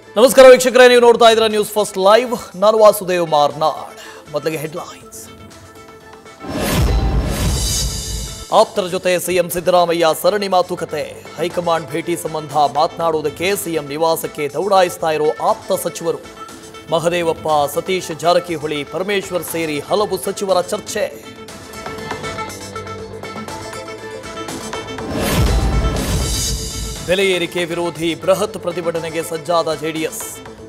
ನಮಸ್ಕಾರ ವೀಕ್ಷಕರೇ, ನೀವು ನೋಡ್ತಾ ಇದ್ದೀರಾ ನ್ಯೂಸ್ ಫಸ್ಟ್ ಲೈವ್. ನಾನು ವಾಸುದೇವ್ ಮಾರ್ನಾಡ್. ಮೊದಲಿಗೆ ಹೆಡ್ಲೈನ್ಸ್. ಆಪ್ತರ ಜೊತೆ ಸಿಎಂ ಸಿದ್ದರಾಮಯ್ಯ ಸರಣಿ ಮಾತುಕತೆ. ಹೈಕಮಾಂಡ್ ಭೇಟಿ ಸಂಬಂಧ ಮಾತನಾಡುವುದಕ್ಕೆ ಸಿಎಂ ನಿವಾಸಕ್ಕೆ ದೌಡಾಯಿಸ್ತಾ ಇರೋ ಆಪ್ತ ಸಚಿವರು. ಮಹದೇವಪ್ಪ, ಸತೀಶ್ ಜಾರಕಿಹೊಳಿ, ಪರಮೇಶ್ವರ್ ಸೇರಿ ಹಲವು ಸಚಿವರ ಚರ್ಚೆ. ಬೆಲೆ ಏರಿಕೆ ವಿರೋಧಿ ಬೃಹತ್ ಪ್ರತಿಭಟನೆಗೆ ಸಜ್ಜಾದ ಜೆಡಿಎಸ್.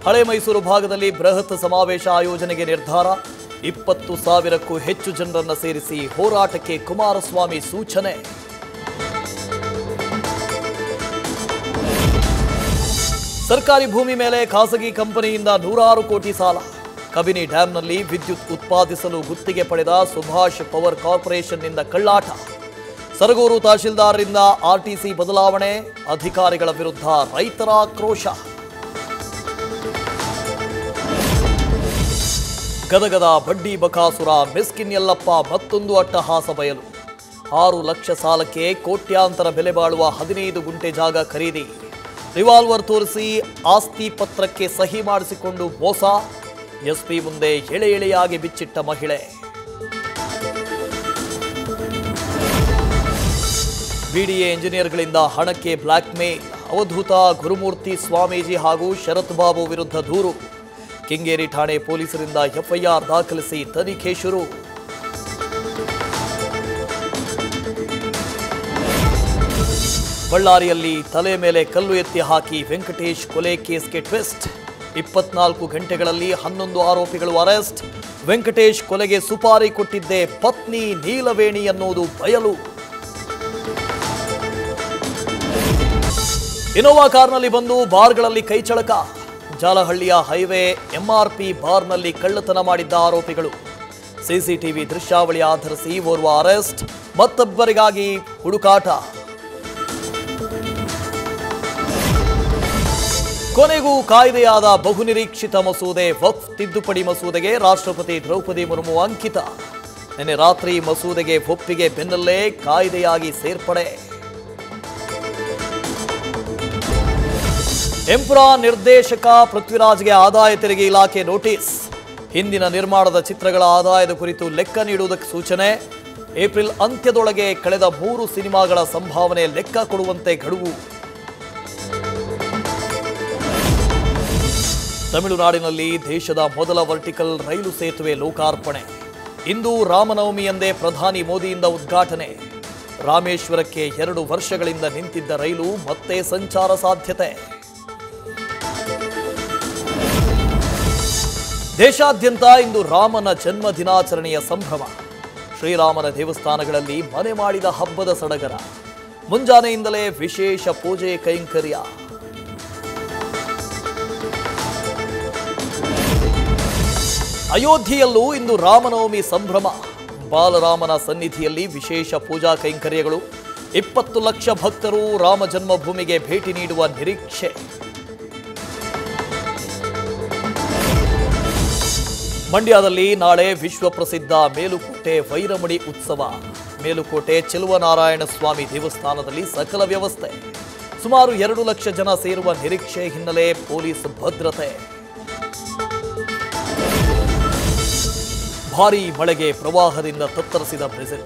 ಹಳೆ ಮೈಸೂರು ಭಾಗದಲ್ಲಿ ಬೃಹತ್ ಸಮಾವೇಶ ಆಯೋಜನೆಗೆ ನಿರ್ಧಾರ. 20,000ಕ್ಕೂ ಹೆಚ್ಚು ಜನರನ್ನು ಸೇರಿಸಿ ಹೋರಾಟಕ್ಕೆ ಕುಮಾರಸ್ವಾಮಿ ಸೂಚನೆ. ಸರ್ಕಾರಿ ಭೂಮಿ ಮೇಲೆ ಖಾಸಗಿ ಕಂಪನಿಯಿಂದ 100 ಕೋಟಿ ಸಾಲ. ಕಬಿನಿ ಡ್ಯಾಂನಲ್ಲಿ ವಿದ್ಯುತ್ ಉತ್ಪಾದಿಸಲು ಗುತ್ತಿಗೆ ಪಡೆದ ಸುಭಾಷ್ ಪವರ್ ಕಾರ್ಪೊರೇಷನ್ನಿಂದ ಕಳ್ಳಾಟ. ಸರಗೂರು ತಹಶೀಲ್ದಾರ್ರಿಂದ ಆರ್ಟಿಸಿ ಬದಲಾವಣೆ. ಅಧಿಕಾರಿಗಳ ವಿರುದ್ಧ ರೈತರ ಆಕ್ರೋಶ. ಗದಗದ ಬಡ್ಡಿ ಬಕಾಸುರ ಮಿಸ್ಕಿನ್ ಯಲ್ಲಪ್ಪ ಮತ್ತೊಂದು ಅಟ್ಟಹಾಸ ಬಯಲು. 6 ಲಕ್ಷ ಸಾಲಕ್ಕೆ ಕೋಟ್ಯಾಂತರ ಬೆಲೆ ಬಾಳುವ 15 ಗುಂಟೆ ಜಾಗ ಖರೀದಿ. ರಿವಾಲ್ವರ್ ತೋರಿಸಿ ಆಸ್ತಿ ಪತ್ರಕ್ಕೆ ಸಹಿ ಮಾಡಿಸಿಕೊಂಡು ಮೋಸ. ಎಸ್ಪಿ ಮುಂದೆ ಎಳೆ ಎಳೆಯಾಗಿ ಬಿಚ್ಚಿಟ್ಟ ಮಹಿಳೆ. ಬಿಡಿಎ ಇಂಜಿನಿಯರ್ಗಳಿಂದ ಹಣಕ್ಕೆ ಬ್ಲಾಕ್ ಮೇಲ್. ಅವಧೂತ ಗುರುಮೂರ್ತಿ ಸ್ವಾಮೀಜಿ ಹಾಗೂ ಶರತ್ ಬಾಬು ವಿರುದ್ಧ ದೂರು. ಕೆಂಗೇರಿ ಠಾಣೆ ಪೊಲೀಸರಿಂದ ಎಫ್ಐಆರ್ ದಾಖಲಿಸಿ ತನಿಖೆ ಶುರು. ಬಳ್ಳಾರಿಯಲ್ಲಿ ತಲೆ ಮೇಲೆ ಕಲ್ಲು ಎತ್ತಿ ಹಾಕಿ ವೆಂಕಟೇಶ್ ಕೊಲೆ ಕೇಸ್ಗೆ ಟ್ವಿಸ್ಟ್. 24 ಗಂಟೆಗಳಲ್ಲಿ 11 ಆರೋಪಿಗಳು ಅರೆಸ್ಟ್. ವೆಂಕಟೇಶ್ ಕೊಲೆಗೆ ಸುಪಾರಿ ಕೊಟ್ಟಿದ್ದೇ ಪತ್ನಿ ನೀಲವೇಣಿ ಅನ್ನೋದು ಬಯಲು. ಇನೋವಾ ಕಾರ್ನಲ್ಲಿ ಬಂದು ಬಾರ್ಗಳಲ್ಲಿ ಕೈಚಳಕ. ಜಾಲಹಳ್ಳಿಯ ಹೈವೇ ಎಂಆರ್ಪಿ ಬಾರ್ನಲ್ಲಿ ಕಳ್ಳತನ ಮಾಡಿದ್ದ ಆರೋಪಿಗಳು. ಸಿಸಿಟಿವಿ ದೃಶ್ಯಾವಳಿ ಆಧರಿಸಿ ಓರ್ವ ಅರೆಸ್ಟ್. ಮತ್ತೊಬ್ಬರಿಗಾಗಿ ಹುಡುಕಾಟ. ಕೊನೆಗೂ ಕಾಯ್ದೆಯಾದ ಬಹುನಿರೀಕ್ಷಿತ ಮಸೂದೆ ವಕ್ಫ್ ತಿದ್ದುಪಡಿ ಮಸೂದೆಗೆ ರಾಷ್ಟ್ರಪತಿ ದ್ರೌಪದಿ ಮುರ್ಮು ಅಂಕಿತ. ನಿನ್ನೆ ರಾತ್ರಿ ಮಸೂದೆಗೆ ಒಪ್ಪಿಗೆ ಬೆನ್ನಲ್ಲೇ ಕಾಯ್ದೆಯಾಗಿ ಸೇರ್ಪಡೆ. ಎಂಪುರಾ ನಿರ್ದೇಶಕ ಪೃಥ್ವಿರಾಜ್ಗೆ ಆದಾಯ ತೆರಿಗೆ ಇಲಾಖೆ ನೋಟಿಸ್. ಹಿಂದಿನ ನಿರ್ಮಾಣದ ಚಿತ್ರಗಳ ಆದಾಯದ ಕುರಿತು ಲೆಕ್ಕ ನೀಡುವುದಕ್ಕೆ ಸೂಚನೆ. ಏಪ್ರಿಲ್ ಅಂತ್ಯದೊಳಗೆ ಕಳೆದ 3 ಸಿನಿಮಾಗಳ ಸಂಭಾವನೆ ಲೆಕ್ಕ ಕೊಡುವಂತೆ ಗಡುವು. ತಮಿಳುನಾಡಿನಲ್ಲಿ ದೇಶದ ಮೊದಲ ವರ್ಟಿಕಲ್ ರೈಲು ಸೇತುವೆ ಲೋಕಾರ್ಪಣೆ. ಇಂದು ರಾಮನವಮಿಯಂದೇ ಪ್ರಧಾನಿ ಮೋದಿಯಿಂದ ಉದ್ಘಾಟನೆ. ರಾಮೇಶ್ವರಕ್ಕೆ 2 ವರ್ಷಗಳಿಂದ ನಿಂತಿದ್ದ ರೈಲು ಮತ್ತೆ ಸಂಚಾರ ಸಾಧ್ಯತೆ. ದೇಶಾದ್ಯಂತ ಇಂದು ರಾಮನ ಜನ್ಮ ದಿನಾಚರಣೆಯ ಸಂಭ್ರಮ. ಶ್ರೀರಾಮನ ದೇವಸ್ಥಾನಗಳಲ್ಲಿ ಮನೆ ಮಾಡಿದ ಹಬ್ಬದ ಸಡಗರ. ಮುಂಜಾನೆಯಿಂದಲೇ ವಿಶೇಷ ಪೂಜೆ ಕೈಂಕರ್ಯ. ಅಯೋಧ್ಯೆಯಲ್ಲೂ ಇಂದು ರಾಮನವಮಿ ಸಂಭ್ರಮ. ಬಾಲರಾಮನ ಸನ್ನಿಧಿಯಲ್ಲಿ ವಿಶೇಷ ಪೂಜಾ ಕೈಂಕರ್ಯಗಳು. 20 ಲಕ್ಷ ಭಕ್ತರು ರಾಮ ಜನ್ಮಭೂಮಿಗೆ ಭೇಟಿ ನೀಡುವ ನಿರೀಕ್ಷೆ. ಮಂಡ್ಯದಲ್ಲಿ ನಾಳೆ ವಿಶ್ವ ಪ್ರಸಿದ್ಧ ಮೇಲುಕೋಟೆ ವೈರಮಣಿ ಉತ್ಸವ. ಮೇಲುಕೋಟೆ ಚೆಲುವನಾರಾಯಣ ಸ್ವಾಮಿ ದೇವಸ್ಥಾನದಲ್ಲಿ ಸಕಲ ವ್ಯವಸ್ಥೆ. ಸುಮಾರು 2 ಲಕ್ಷ ಜನ ಸೇರುವ ನಿರೀಕ್ಷೆ ಹಿನ್ನೆಲೆ ಪೊಲೀಸ್ ಭದ್ರತೆ. ಭಾರೀ ಮಳೆಗೆ ಪ್ರವಾಹದಿಂದ ತತ್ತರಿಸಿದ ಬ್ರೆಜಿಲ್.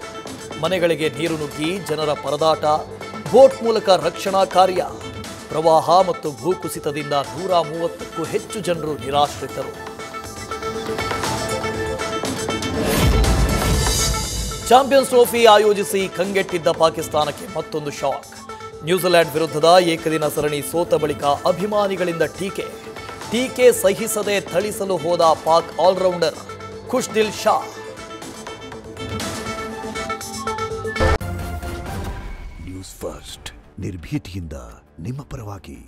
ಮನೆಗಳಿಗೆ ನೀರು ನುಗ್ಗಿ ಜನರ ಪರದಾಟ. ಬೋಟ್ ಮೂಲಕ ರಕ್ಷಣಾ ಕಾರ್ಯ. ಪ್ರವಾಹ ಮತ್ತು ಭೂಕುಸಿತದಿಂದ 130ಕ್ಕೂ ಹೆಚ್ಚು ಜನರು ನಿರಾಶ್ರಿತರು. ಚಾಂಪಿಯನ್ಸ್ ಟ್ರೋಫಿ ಆಯೋಜಿಸಿ ಕಂಗೆಟ್ಟಿದ್ದ ಪಾಕಿಸ್ತಾನಕ್ಕೆ ಮತ್ತೊಂದು ಶಾಕ್. ನ್ಯೂಜಿಲೆಂಡ್ ವಿರುದ್ಧದ ಏಕದಿನ ಸರಣಿ ಸೋತ ಬಳಿಕ ಅಭಿಮಾನಿಗಳಿಂದ ಟೀಕೆ ಸಹಿಸದೆ ಥಳಿಸಲು ಹೋದ Pak allrounder Khushdil Shah. News First ನಿರ್ಭೀತಿಯಿಂದ ನಿಮ್ಮ ಪರವಾಗಿ.